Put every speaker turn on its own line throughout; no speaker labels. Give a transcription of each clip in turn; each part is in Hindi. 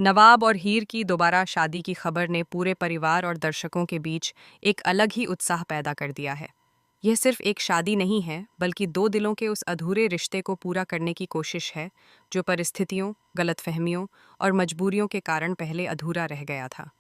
नवाब और हीर की दोबारा शादी की खबर ने पूरे परिवार और दर्शकों के बीच एक अलग ही उत्साह पैदा कर दिया है। यह सिर्फ एक शादी नहीं है, बल्कि दो दिलों के उस अधूरे रिश्ते को पूरा करने की कोशिश है, जो परिस्थितियों, गलतफहमियों और मजबूरियों के कारण पहले अधूरा रह गया था।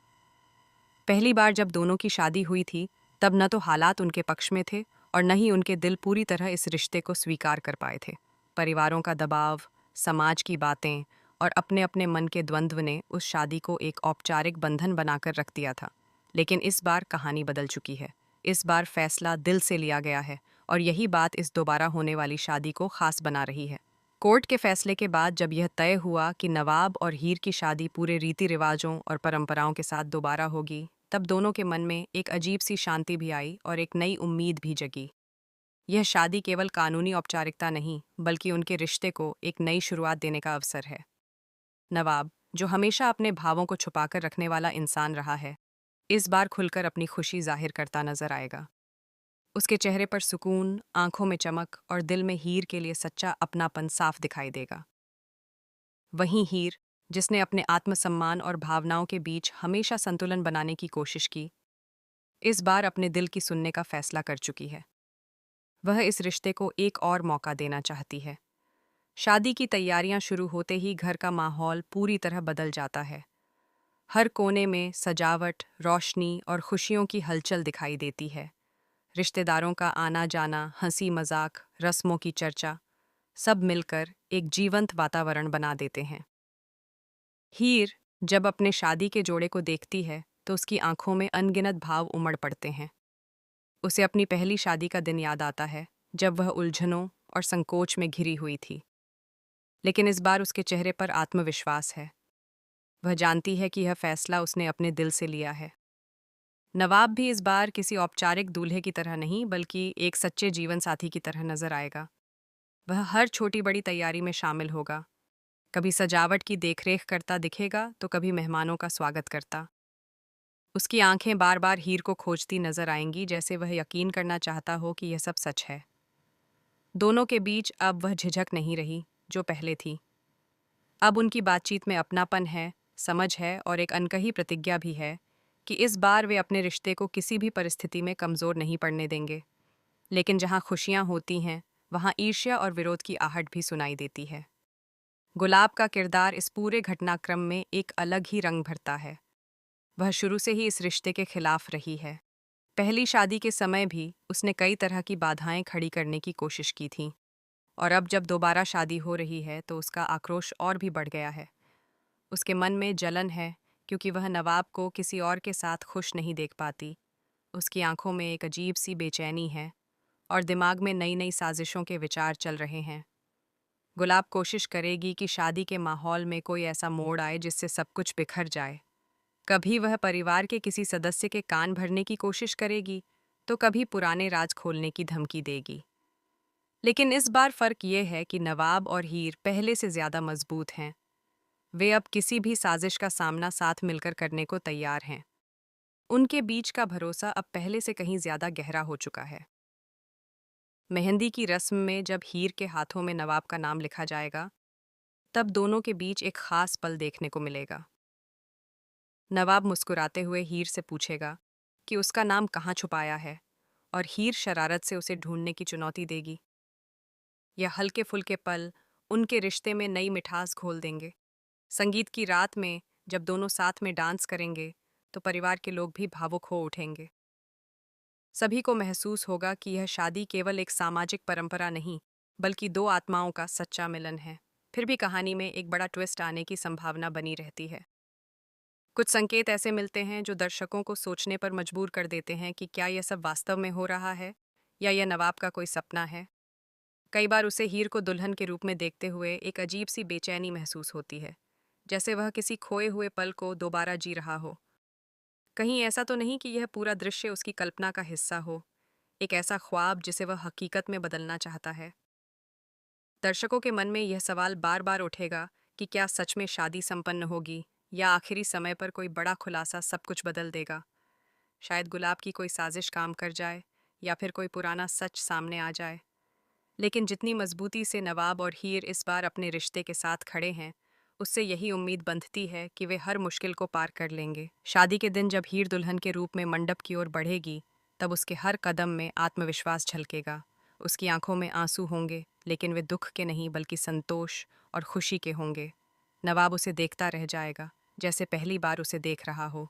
पहली बार जब दोनों की शादी हुई थी, तब न तो हालात उनके पक्ष में थे और न ही उनके दिल पूरी तरह इस रिश्ते को स्वीकार कर पाए थे। परिवारों का दबाव, समाज की बातें और अपने अपने मन के द्वंद्व ने उस शादी को एक औपचारिक बंधन बनाकर रख दिया था। लेकिन इस बार कहानी बदल चुकी है। इस बार फैसला दिल से लिया गया है और यही बात इस दोबारा होने वाली शादी को खास बना रही है। कोर्ट के फैसले के बाद जब यह तय हुआ कि नवाब और हीर की शादी पूरे रीति रिवाजों और परंपराओं के साथ दोबारा होगी, तब दोनों के मन में एक अजीब सी शांति भी आई और एक नई उम्मीद भी जगी। यह शादी केवल कानूनी औपचारिकता नहीं, बल्कि उनके रिश्ते को एक नई शुरुआत देने का अवसर है। नवाब, जो हमेशा अपने भावों को छुपाकर रखने वाला इंसान रहा है, इस बार खुलकर अपनी खुशी जाहिर करता नजर आएगा। उसके चेहरे पर सुकून, आंखों में चमक और दिल में हीर के लिए सच्चा अपनापन साफ दिखाई देगा। वहीं हीर, जिसने अपने आत्मसम्मान और भावनाओं के बीच हमेशा संतुलन बनाने की कोशिश की, इस बार अपने दिल की सुनने का फैसला कर चुकी है। वह इस रिश्ते को एक और मौका देना चाहती है। शादी की तैयारियां शुरू होते ही घर का माहौल पूरी तरह बदल जाता है। हर कोने में सजावट, रोशनी और खुशियों की हलचल दिखाई देती है। रिश्तेदारों का आना जाना, हंसी मजाक, रस्मों की चर्चा, सब मिलकर एक जीवंत वातावरण बना देते हैं। हीर जब अपने शादी के जोड़े को देखती है, तो उसकी आंखों में अनगिनत भाव उमड़ पड़ते हैं। उसे अपनी पहली शादी का दिन याद आता है, जब वह उलझनों और संकोच में घिरी हुई थी। लेकिन इस बार उसके चेहरे पर आत्मविश्वास है। वह जानती है कि यह फैसला उसने अपने दिल से लिया है। नवाब भी इस बार किसी औपचारिक दूल्हे की तरह नहीं, बल्कि एक सच्चे जीवन साथी की तरह नजर आएगा। वह हर छोटी बड़ी तैयारी में शामिल होगा। कभी सजावट की देखरेख करता दिखेगा, तो कभी मेहमानों का स्वागत करता। उसकी आंखें बार बार हीर को खोजती नजर आएंगी, जैसे वह यकीन करना चाहता हो कि यह सब सच है। दोनों के बीच अब वह झिझक नहीं रही जो पहले थी। अब उनकी बातचीत में अपनापन है, समझ है और एक अनकही प्रतिज्ञा भी है कि इस बार वे अपने रिश्ते को किसी भी परिस्थिति में कमजोर नहीं पड़ने देंगे। लेकिन जहां खुशियां होती हैं, वहां ईर्ष्या और विरोध की आहट भी सुनाई देती है। गुलाब का किरदार इस पूरे घटनाक्रम में एक अलग ही रंग भरता है। वह शुरू से ही इस रिश्ते के खिलाफ रही है। पहली शादी के समय भी उसने कई तरह की बाधाएं खड़ी करने की कोशिश की थी, और अब जब दोबारा शादी हो रही है तो उसका आक्रोश और भी बढ़ गया है। उसके मन में जलन है, क्योंकि वह नवाब को किसी और के साथ खुश नहीं देख पाती। उसकी आंखों में एक अजीब सी बेचैनी है और दिमाग में नई नई साजिशों के विचार चल रहे हैं। गुलाब कोशिश करेगी कि शादी के माहौल में कोई ऐसा मोड़ आए जिससे सब कुछ बिखर जाए। कभी वह परिवार के किसी सदस्य के कान भरने की कोशिश करेगी, तो कभी पुराने राज खोलने की धमकी देगी। लेकिन इस बार फर्क ये है कि नवाब और हीर पहले से ज्यादा मजबूत हैं। वे अब किसी भी साजिश का सामना साथ मिलकर करने को तैयार हैं। उनके बीच का भरोसा अब पहले से कहीं ज्यादा गहरा हो चुका है। मेहंदी की रस्म में जब हीर के हाथों में नवाब का नाम लिखा जाएगा, तब दोनों के बीच एक खास पल देखने को मिलेगा। नवाब मुस्कुराते हुए हीर से पूछेगा कि उसका नाम कहाँ छुपाया है, और हीर शरारत से उसे ढूंढने की चुनौती देगी। यह हल्के फुल्के पल उनके रिश्ते में नई मिठास घोल देंगे। संगीत की रात में जब दोनों साथ में डांस करेंगे, तो परिवार के लोग भी भावुक हो उठेंगे। सभी को महसूस होगा कि यह शादी केवल एक सामाजिक परंपरा नहीं, बल्कि दो आत्माओं का सच्चा मिलन है। फिर भी कहानी में एक बड़ा ट्विस्ट आने की संभावना बनी रहती है। कुछ संकेत ऐसे मिलते हैं जो दर्शकों को सोचने पर मजबूर कर देते हैं कि क्या यह सब वास्तव में हो रहा है, या यह नवाब का कोई सपना है। कई बार उसे हीर को दुल्हन के रूप में देखते हुए एक अजीब सी बेचैनी महसूस होती है, जैसे वह किसी खोए हुए पल को दोबारा जी रहा हो। कहीं ऐसा तो नहीं कि यह पूरा दृश्य उसकी कल्पना का हिस्सा हो, एक ऐसा ख्वाब जिसे वह हकीकत में बदलना चाहता है। दर्शकों के मन में यह सवाल बार बार उठेगा कि क्या सच में शादी संपन्न होगी, या आखिरी समय पर कोई बड़ा खुलासा सब कुछ बदल देगा। शायद गुलाब की कोई साजिश काम कर जाए, या फिर कोई पुराना सच सामने आ जाए। लेकिन जितनी मजबूती से नवाब और हीर इस बार अपने रिश्ते के साथ खड़े हैं, उससे यही उम्मीद बंधती है कि वे हर मुश्किल को पार कर लेंगे। शादी के दिन जब हीर दुल्हन के रूप में मंडप की ओर बढ़ेगी, तब उसके हर कदम में आत्मविश्वास झलकेगा। उसकी आंखों में आंसू होंगे, लेकिन वे दुख के नहीं बल्कि संतोष और खुशी के होंगे। नवाब उसे देखता रह जाएगा, जैसे पहली बार उसे देख रहा हो।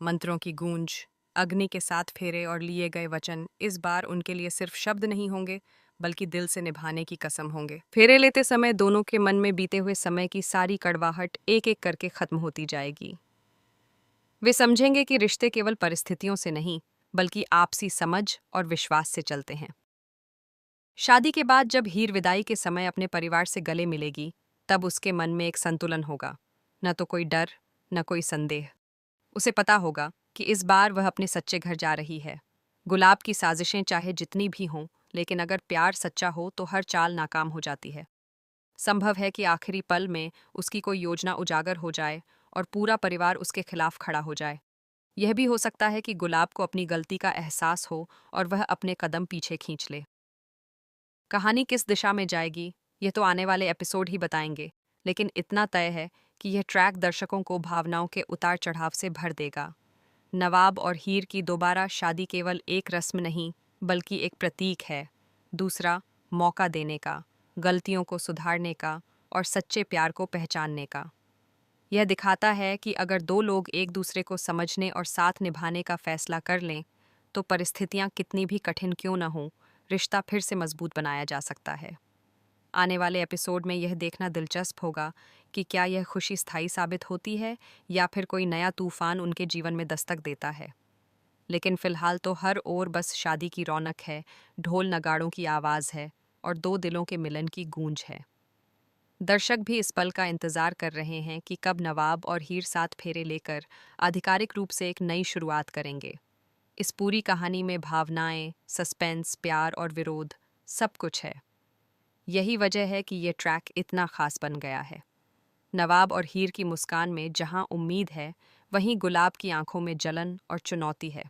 मंत्रों की गूंज, अग्नि के 7 फेरे और लिए गए वचन इस बार उनके लिए सिर्फ शब्द नहीं होंगे, बल्कि दिल से निभाने की कसम होंगे। फेरे लेते समय दोनों के मन में बीते हुए समय की सारी कड़वाहट एक एक करके खत्म होती जाएगी। वे समझेंगे कि रिश्ते केवल परिस्थितियों से नहीं, बल्कि आपसी समझ और विश्वास से चलते हैं। शादी के बाद जब हीर विदाई के समय अपने परिवार से गले मिलेगी, तब उसके मन में एक संतुलन होगा। न तो कोई डर, न कोई संदेह। उसे पता होगा कि इस बार वह अपने सच्चे घर जा रही है। गुलाब की साजिशें चाहे जितनी भी हों, लेकिन अगर प्यार सच्चा हो तो हर चाल नाकाम हो जाती है। संभव है कि आखिरी पल में उसकी कोई योजना उजागर हो जाए और पूरा परिवार उसके खिलाफ खड़ा हो जाए। यह भी हो सकता है कि गुलाब को अपनी गलती का एहसास हो और वह अपने कदम पीछे खींच ले। कहानी किस दिशा में जाएगी, ये तो आने वाले एपिसोड ही बताएंगे, लेकिन इतना तय है कि यह ट्रैक दर्शकों को भावनाओं के उतार चढ़ाव से भर देगा। नवाब और हीर की दोबारा शादी केवल एक रस्म नहीं, बल्कि एक प्रतीक है। दूसरा, मौका देने का, गलतियों को सुधारने का और सच्चे प्यार को पहचानने का। यह दिखाता है कि अगर दो लोग एक दूसरे को समझने और साथ निभाने का फैसला कर लें, तो परिस्थितियां कितनी भी कठिन क्यों न हों, रिश्ता फिर से मजबूत बनाया जा सकता है। आने वाले एपिसोड में यह देखना दिलचस्प होगा कि क्या यह खुशी स्थायी साबित होती है या फिर कोई नया तूफान उनके जीवन में दस्तक देता है। लेकिन फिलहाल तो हर ओर बस शादी की रौनक है, ढोल नगाड़ों की आवाज़ है और दो दिलों के मिलन की गूंज है। दर्शक भी इस पल का इंतजार कर रहे हैं कि कब नवाब और हीर 7 फेरे लेकर आधिकारिक रूप से एक नई शुरुआत करेंगे। इस पूरी कहानी में भावनाएं, सस्पेंस, प्यार और विरोध सब कुछ है। यही वजह है कि ये ट्रैक इतना खास बन गया है। नवाब और हीर की मुस्कान में जहां उम्मीद है, वहीं गुलाब की आंखों में जलन और चुनौती है।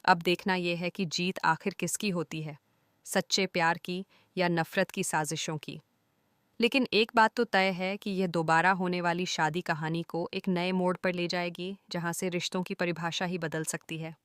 अब देखना यह है कि जीत आखिर किसकी होती है, सच्चे प्यार की या नफरत की साजिशों की। लेकिन एक बात तो तय है कि यह दोबारा होने वाली शादी कहानी को एक नए मोड़ पर ले जाएगी, जहां से रिश्तों की परिभाषा ही बदल सकती है।